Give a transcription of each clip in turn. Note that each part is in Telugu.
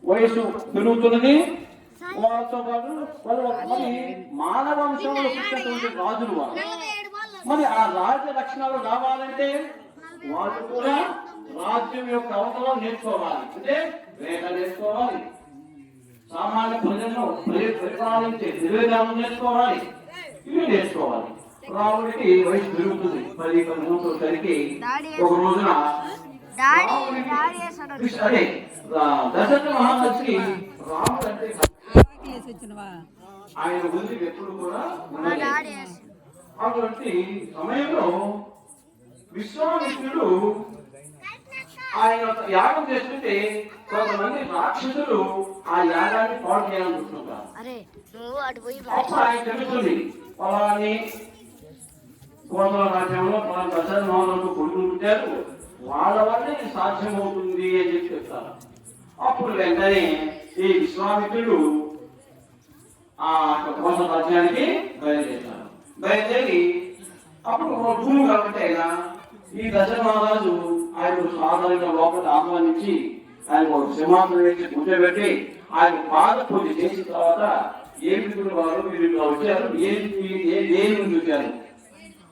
వయసు పెరుగుతున్నది. వాళ్ళతో పాటు వాళ్ళు మరి మానవ వంశంలో పుట్టినటువంటి రాజులు వారు. మరి ఆ రాజ లక్షణాలు రావాలంటే వాళ్ళు కూడా రాజ్యం యొక్క అవసరం నేర్చుకోవాలి. అంటే వేట నేర్చుకోవాలి, సామాన్య ప్రజలను పరిపాలించే నిర్వేదాలను నేర్చుకోవాలి, ఇవి నేర్చుకోవాలి. రాముడికి వయసు పెరుగుతుంది, 10-11 సంవత్సరాలకి ఒక రోజున అదే దశరథ మహారాజుకి రాముడు అంటే ఆయన ముందు ఎప్పుడు కూడా అటువంటి సమయంలో విశ్వామిత్రుడు ఆయన యాగం చేస్తుంటే కొంతమంది రాక్షసులు ఆ యాగాన్ని పాడు చేయాలనుకుంటున్నారు. అప్పుడు ఆయన తెలుస్తుంది పొలాన్ని కోసల రాజ్యంలో పొలం దశరథ మహారాజు కొడుకులు పుట్టారు, వాళ్ళ వల్లే ఇది సాధ్యమవుతుంది అని చెప్పి చెప్తారు. అప్పుడు వెంటనే ఈ విశ్వామిత్రుడు ఆ కోసల రాజ్యానికి బయలుదేరారు. బయలుదేరి అప్పుడు భూమి కాబట్టి ఆయన ఈ దశరథ మహారాజు ఆయన సాధారణ లోపల ఆహ్వానించి ఆయన ఒక సింహాసనం వేసి కూర్చోబెట్టి ఆయన పాద పూజ చేసిన తర్వాత ఏమిటి వారు మీరు ఇట్లా వచ్చారు, ఏమి చూశారు,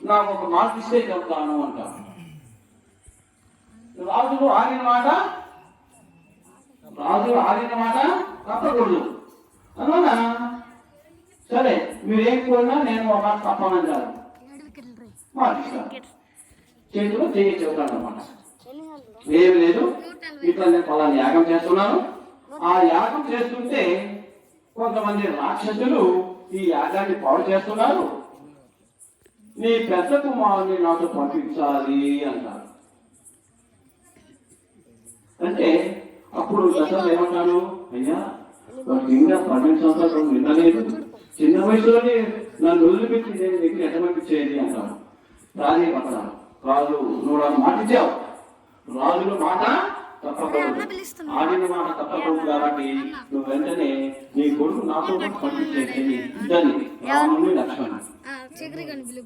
నాకు ఒక మాట ఇస్తే చెప్తాను అంటారు. రాజులు ఆగిన మాట తప్పకూడదు. అందువల్ల సరే మీరేం కోరినా నేను ఒక మాట తప్పనని కాదు, మాట ఇస్తాను, చేతిలో చేయి చెబుతాను అన్నమాట. ఏమి లేదు, ఇట్లా నేను పలానా యాగం చేస్తున్నాను. ఆ యాగం చేస్తుంటే కొంతమంది రాక్షసులు ఈ యాగాన్ని పాడు చేస్తున్నారు, నీ పెద్ద కుమారుని నాతో పంపించాలి అంటారు. అంటే అప్పుడు దశరథుడు ఏమంటాడు, అయ్యా వాడికి ఇంకా 12 సంవత్సరాలు నిండలేదు, చిన్న వయసులోనే నన్ను వదిలిపెట్టి నేను దగ్గర ఎట్ట పంపించేది అంటాడు. రాజీ పక్కన రాజు నువ్వు నాకు మాట ఇచ్చావు, రాజుల మాట తప్పకూడదు, ఆడిన మాట తప్పకూడదు, కాబట్టి నువ్వు వెంటనే నీ కొడుకు నాతో పంపించేసి ఇద్దరిని రాముని లక్ష్మణుని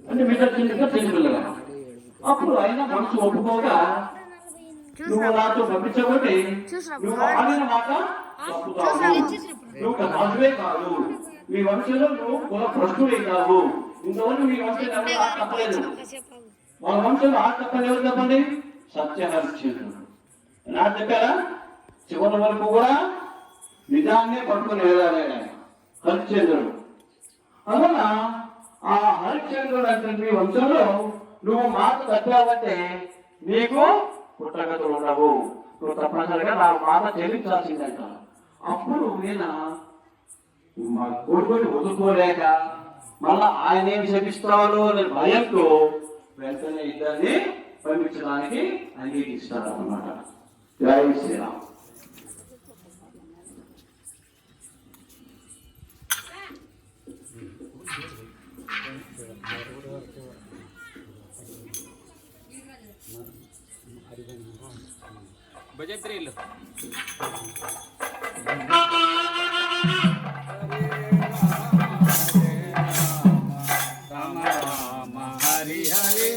అంటే మిగతా చిన్నపిల్లగా. అప్పుడు అయినా మనసు ఒప్పుకోగా నువ్వు నాతో పంపించబట్టి నువ్వు ఆడిన మాట తప్పుతావు, నువ్వు రాజువే కాదు, మీ వంశంలో నువ్వు కుల ప్రశ్నుడే కాదు, ఇంతవరకు మీ వంశంలో ఎవరు తప్పలేదు. వాళ్ళ వంశంలో తప్పని ఎవరు చెప్పండి, సత్యహరిశ్చంద్రుడు నాకు చెప్పారా, చివరి వరకు కూడా నిజాన్నే పట్టుకుని వెళ్ళాలి హరిశ్చంద్రుడు. అందువల్ల ఆ హరిశ్చంద్రుడు అంటే వంశంలో నువ్వు మాట తప్పావంటే నీకు పుట్టగతులు ఉండవు, నువ్వు తప్పనిసరిగా నా మాట చెల్లించాల్సిందంట. అప్పుడు నేను మా కొడుకుని వదులుకోలేక మళ్ళా ఆయన ఏం శపిస్తాడో అనే భయంతో వెంటనే ఇద్దరిని పంపించడానికి అంగీకరిస్తాడు అన్నమాట. జై శ్రీరామ్. భజత్రీలు రామ రామ హరి హరి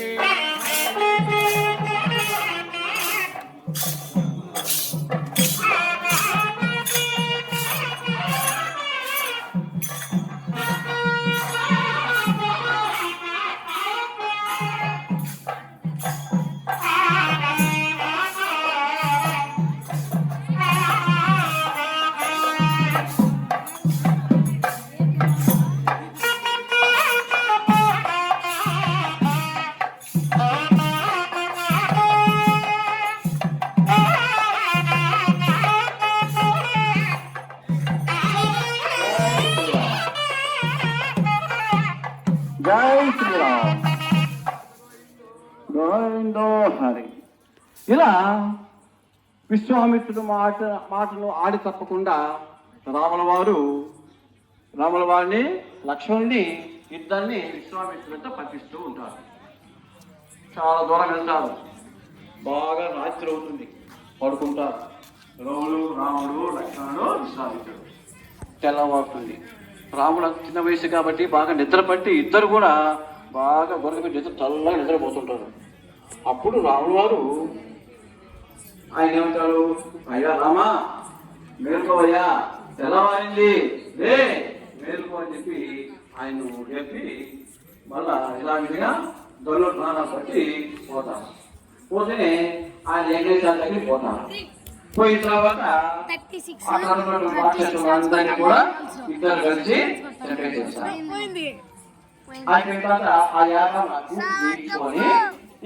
జై శ్రీరామ్. గోవిందో హరి. ఇలా విశ్వామిత్రుడు మాటను ఆడి తప్పకుండా రాముల వారిని లక్ష్మణుని ఇద్దరిని విశ్వామిత్రుడితో పంపిస్తూ ఉంటారు. చాలా దూరం వెళ్తారు, బాగా రాత్రి అవుతుంది, పడుకుంటారు. రాముడు లక్ష్మణుడు విశ్వామిత్రుడు. తెల్లవారుతుంది. రాముడు చిన్న వయసు కాబట్టి బాగా నిద్ర పట్టి ఇద్దరు కూడా బాగా గొర్రె నిద్ర చల్లగా నిద్రపోతుంటారు. అప్పుడు రాముడు వారు ఆయన ఏమంటారు, అయ్యా రామా మేలుకోవయ్యా, తెల్లవారింది రే మేలుకో అని చెప్పి ఆయన చెప్పి మళ్ళా ఇలా విధిగా దొల్ల స్నానం పట్టి పోతారు. పోతేనే ఆయన యజ్ఞశాల దగ్గరికి పోతారు. పోయిన తర్వాత అందరినీ కూడా ఇద్దరు కలిసి చంపే చేస్తారు. అయిన తర్వాత ఆ యాగం తీసుకొని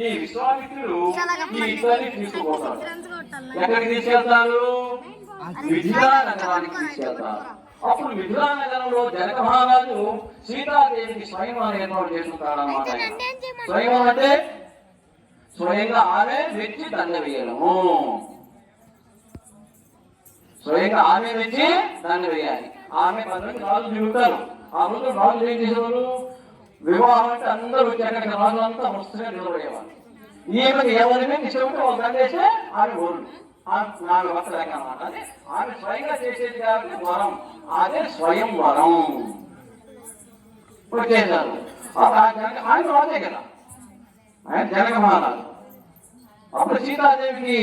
ఈ విశ్వామిత్రుడు ఈ ఇద్దరిని తీసుకుపోతాడు. ఎక్కడికి తీసుకెళ్తారు? మిథిలా నగరానికి తీసుకెళ్తారు. అప్పుడు మిథిలా నగరంలో జనక మహారాజు సీతాదేవికి స్వయంవరం ఏర్పాటు చేసుకుంటాడు అన్నమాట. స్వయంవరం అంటే స్వయంగా ఆమె మెచ్చి దండ వేయడము, స్వయంగా ఆమె మెచ్చి దండ వేయాలి. ఆమె 10 రాజులు తిరుగుతారు. ఆ రోజు రాజులు ఏం చేసేవారు? వివాహం అంటే అందరూ వచ్చి అక్కడికి రాజులంతా వరుసగా నిలబడేవారు. ఈమెకి ఎవరిమే ఇష్టం వాళ్ళు దండేస్తే ఆమె ఓరు నాకు వస్తలేక అన్నమాట. అదే ఆమె స్వయంగా చేసేది కాబట్టి వరం, అదే స్వయం వరం వచ్చేసారు. ఆయన రాజే కదా, ఆయన జనక మహారాజు. అప్పుడు సీతాదేవికి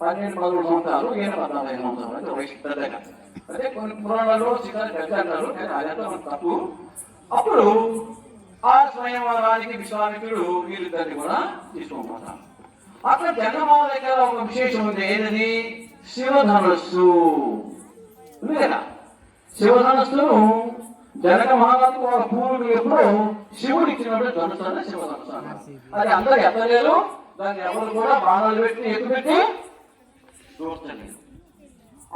12-13 సంవత్సరాలు, ఈయన 14 సంవత్సరాలు. అంటే వయసు పెద్దగా. అదే కొన్ని పురాణాలు సీతా పెద్ద అంటారు, అదంతా మనకు తప్పు. అప్పుడు ఆ స్వయంవరానికి విశ్వామిత్రుడు వీరిద్దరిని కూడా తీసుకుంటారు. అక్కడ జనమాల దగ్గర ఒక విశేషం ఉంది. ఏదని? శివధనస్సు ఉంది కదా. శివధనస్సును జనక మహారాజు ఒక పూర్వుడు ఎప్పుడో శివుడు ఇచ్చినప్పుడు ధనుసు అన్న శివధనుసు అన్నారు. అది అందరు ఎత్తలేరు, దాన్ని ఎవరు కూడా బాణాలు పెట్టి ఎక్కుపెట్టి చూస్తలేదు.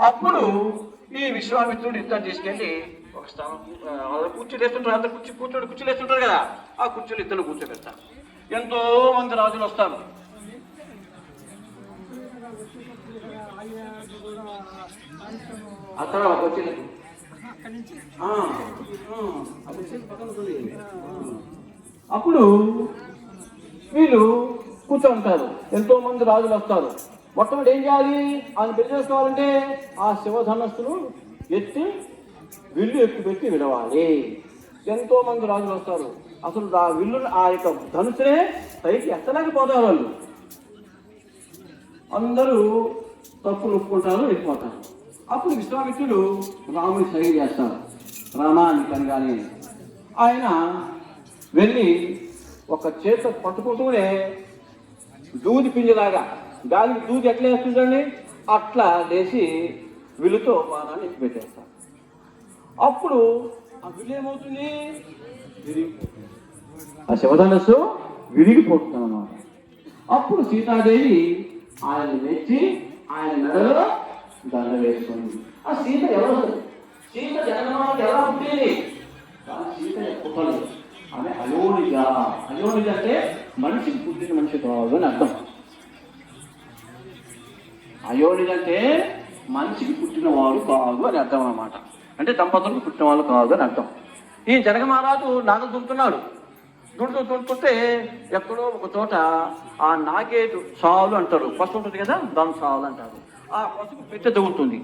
అప్పుడు ఈ విశ్వామిత్రుడు ఇద్దరు తీసుకెళ్ళి ఒక స్థానం కుర్చీలు వేస్తుంటారు. అందరు కుర్చీలు వేస్తుంటారు కదా, ఆ కుర్చీలు ఇద్దరు కూర్చోబెడతారు. ఎంతో మంది రాజులు వస్తారు. అక్కడ వచ్చింది అప్పుడు వీళ్ళు కూర్చోంటారు. ఎంతో మంది రాజులు వస్తారు. మొట్టమొదటి ఏం చేయాలి? ఆయన పెళ్లి చేసుకోవాలంటే ఆ శివధనస్సును ఎత్తి విల్లు ఎక్కుపెట్టి విడవాలి. ఎంతో మంది రాజులు వస్తారు. అసలు ఆ విల్లు ఆ యొక్క ధనుసునే పైకి ఎత్తలేకపోతారు. వాళ్ళు అందరూ తప్పులు ఒప్పుకుంటారు, వెళ్ళిపోతారు. అప్పుడు విశ్వామిత్రుడు రాముని సైగ చేస్తారు. రామాన్ని కనగానే ఆయన వెళ్ళి ఒక చేత పట్టుకుంటూనే దూది పింజలాగా గాలికి దూది ఎట్లా వేస్తుందండి అట్లా లేచి విల్లుతో బాణాన్ని ఎత్తిపెట్టేస్తారు. అప్పుడు ఆ విల్లు ఏమవుతుంది? ఆ శివధనస్సు విరిగిపోతుంది అన్నమాట. అప్పుడు సీతాదేవి ఆయన మెచ్చి ఆయన మెడలో దండ వేసుకుంది. ఆ సీత ఎవరు? సీత జగన్మాత ఎలా పుట్టింది? సీత పుట్టలేదు. ఆమె అయోనిజ. అయోనిజ అంటే మనిషికి పుట్టిన మనిషి కాదు అని అర్థం. అయోనిజ అంటే మనిషికి పుట్టిన వాడు కాదు అని అర్థం అన్నమాట. అంటే దంపతులకు పుట్టిన వాళ్ళు కాదు అని అర్థం. ఈ జనక మహారాజు నాగలు దుంటున్నాడు. దుంటుంటే ఎక్కడో ఒక చోట ఆ నాగేటు సాలు అంటారు, పసుపు ఉంటుంది కదా, దాని సాలు అంటారు. ఆ పసుపు పెట్టె తగ్గుతుంది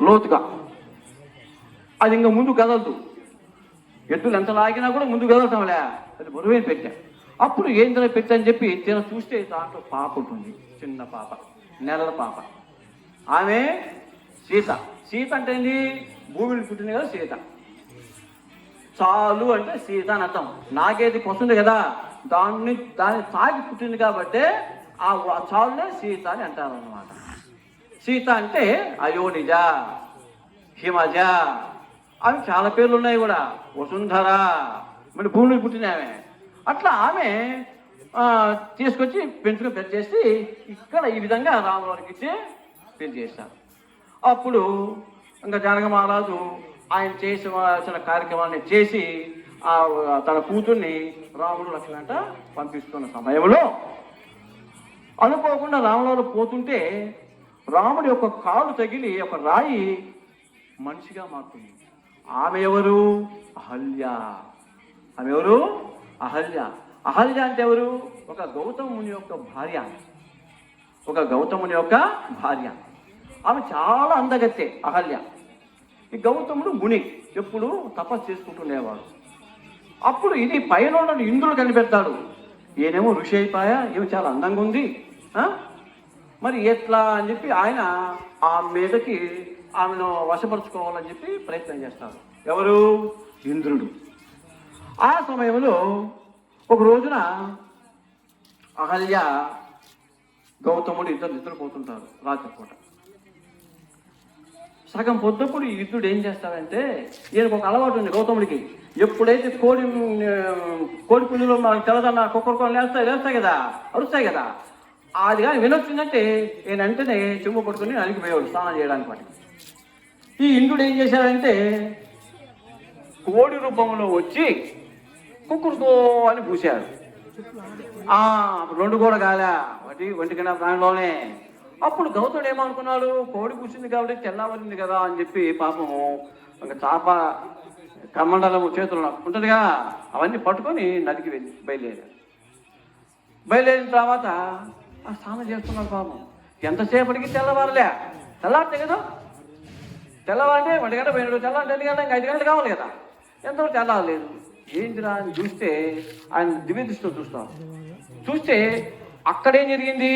లోతుగా. అది ఇంకా ముందు కదలదు. ఎద్దులు ఎంత లాగినా కూడా ముందు కదలటంలే, అది బరువైన పెట్టె. అప్పుడు ఏంటనే పెట్టె అని చెప్పి చూస్తే దాంట్లో పాప ఉంటుంది, చిన్న పాప, నెలల పాప. ఆమె సీత. సీత అంటే ఏంటి? భూమిని పుట్టింది కదా సీత. చాలు అంటే సీత అని అర్థం. నాగేది వస్తుంది కదా, దాన్ని తాగి పుట్టింది కాబట్టి ఆ చాలునే సీత అని అంటారు అన్నమాట. సీత అంటే అయోనిజ, హిమజ, అవి చాలా పేర్లు ఉన్నాయి కూడా. వసుంధర, మరి భూమిని పుట్టిన ఆమె. అట్లా ఆమె తీసుకొచ్చి పెంచుకొని పెద్ద చేసి ఇక్కడ ఈ విధంగా రాములవారికి ఇచ్చి పెళ్లి చేశారు. అప్పుడు ఇంకా జనక మహారాజు ఆయన చేసిన కార్యక్రమాన్ని చేసి తన కూతుర్ని రాముడు లక్ష్మణ పంపిస్తున్న సమయంలో అనుకోకుండా రాములవారు పోతుంటే రాముడి యొక్క కాలు తగిలి ఒక రాయి మనిషిగా మారుతుంది. ఆమె ఎవరు? అహల్య. ఆమె ఎవరు? అహల్య. అహల్య అంటే ఎవరు? ఒక గౌతముని యొక్క భార్య. ఒక గౌతముని యొక్క భార్య. ఆమె చాలా అందగత్తె అహల్య. ఈ గౌతముడు ముని, ఎప్పుడు తపస్సు చేసుకుంటుండేవాడు. అప్పుడు ఇది పైన ఉన్న ఇంద్రుడు కనిపెడతాడు. ఈయనేమో ఋషి అయిపోయా, ఈమె చాలా అందంగా ఉంది, మరి ఎట్లా అని చెప్పి ఆయన ఆమె మీదకి ఆమెను వశపరుచుకోవాలని చెప్పి ప్రయత్నం చేస్తారు. ఎవరు? ఇంద్రుడు. ఆ సమయంలో ఒక రోజున అహల్య గౌతముడు ఇద్దరు నిద్రపోతుంటారు రాత్రిపూట. సగం పొద్దుప్పుడు ఈ యుద్ధుడు ఏం చేస్తాడంటే, ఈయనకు ఒక అలవాటు ఉంది గౌతముడికి. ఎప్పుడైతే కోడి పుంజులు మనకు తెల్లదన్న కుక్కర్ లేస్తాయి కదా, అరుస్తాయి కదా, అది కానీ వినొచ్చిందంటే ఈయన వెంటనే చెంబు పట్టుకుని అలిగిపోయేవాడు స్నానం చేయడానికి. వాటికి ఈ ఇంద్రుడు ఏం చేశాడంటే కోడి రూపంలో వచ్చి కుక్కరుతో అని పూశాడు. 2 కూడా కాలే, ఒంటికన్నా ప్రాణంలోనే. అప్పుడు గౌతముడు ఏమనుకున్నాడు, కోడి కూర్చుంది కాబట్టి తెల్లవరింది కదా అని చెప్పి పాపము ఒక చాప కమండలము చేతులు ఉంటుందిగా, అవన్నీ పట్టుకొని నదికి బయలుదేరిన తర్వాత స్నానం చేస్తున్నాడు పాపం. ఎంతసేపటికి తెల్లవారితే కదా, తెల్లవారంటే 1 గంట పోయినాడు, తెల్లవారంటే 2 గంటలు, ఇంకా 5 గంటలు కావాలి కదా, ఎంతవరకు తెల్లవారలేదు. ఏంటిరా అని చూస్తే ఆయన దివ్య దృష్టితో చూస్తే అక్కడేం జరిగింది,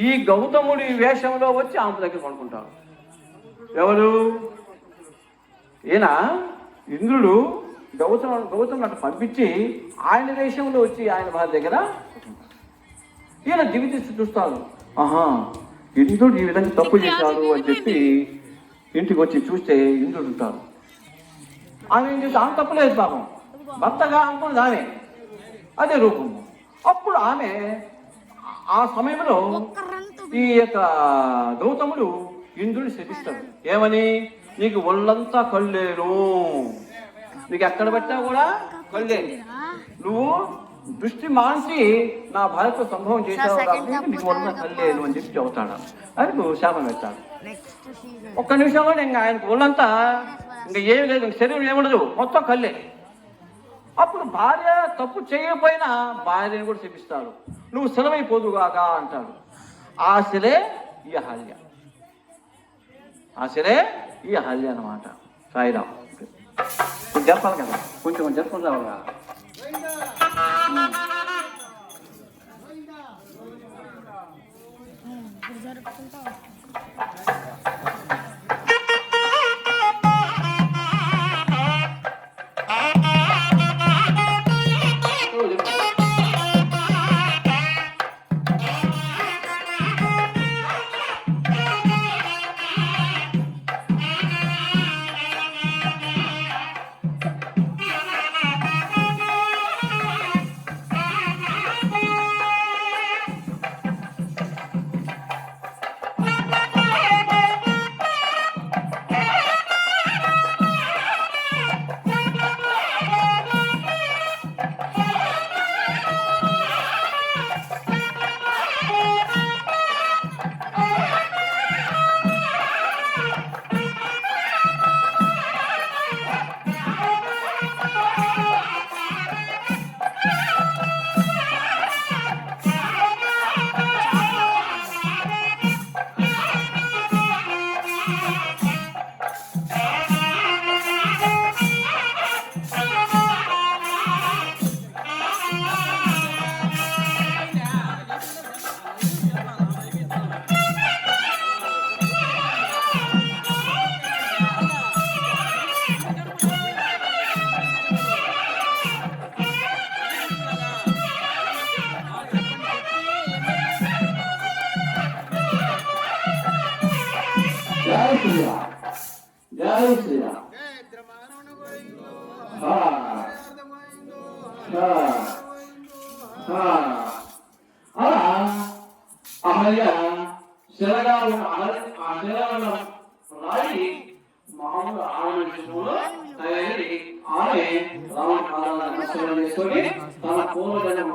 ఈ గౌతముడి వేషంలో వచ్చి ఆమె దగ్గర పడుకుంటారు. ఎవరు? ఈయన ఇంద్రుడు గౌతముడు అటు పంపించి ఆయన వేషంలో వచ్చి ఆయన వారి దగ్గర ఈయన దివ్య దృష్టి చూస్తాడు. ఇంద్రుడు ఈ విధంగా తప్పు చేశాడు అని చెప్పి ఇంటికి వచ్చి చూస్తే ఇంద్రుడు ఉంటాడు. ఆమె ఏం చేస్తే ఆమె తప్పులేదు పాపం, భర్తగా అనుకున్నది ఆమె, అదే రూపము. అప్పుడు ఆమె ఆ సమయంలో ఈ యొక్క గౌతముడు ఇంద్రుడిని శపిస్తాడు. ఏమని? నీకు ఒళ్ళంతా కళ్ళేను, నీకు ఎక్కడ పెట్టా కూడా కళ్ళే, నువ్వు దృష్టి మాంచి నా భార్యతో సంభవం చేసావు కాబట్టి నీకు ఒళ్ళంతా కళ్ళేను అని చెప్పి చెబుతాడు. ఆయనకు శాపం పెట్టాడు. ఒక్క నిమిషంలో ఇంకా ఆయనకు ఒళ్ళంతా ఇంకా ఏమి లేదు, శరీరం ఏముండదు, మొత్తం కళ్ళే. అప్పుడు భార్య తప్పు చేయకపోయినా భార్యను కూడా శపిస్తాడు. నువ్వు శిలమైపోదుగాక అంటాడు. ఆ శిలే ఈ అహల్య, అన్నమాట. సాయిరాం. కొంచెం జరపాలి కదా, కొంచెం జరుపుకుని రావాలా. జై శ్రీరామ్. అలా అహల్య శిలగా రాయి మామూలు ఆమె తయారీ ఆమె రావణ చేసుకొని తన పూర్వజన్మ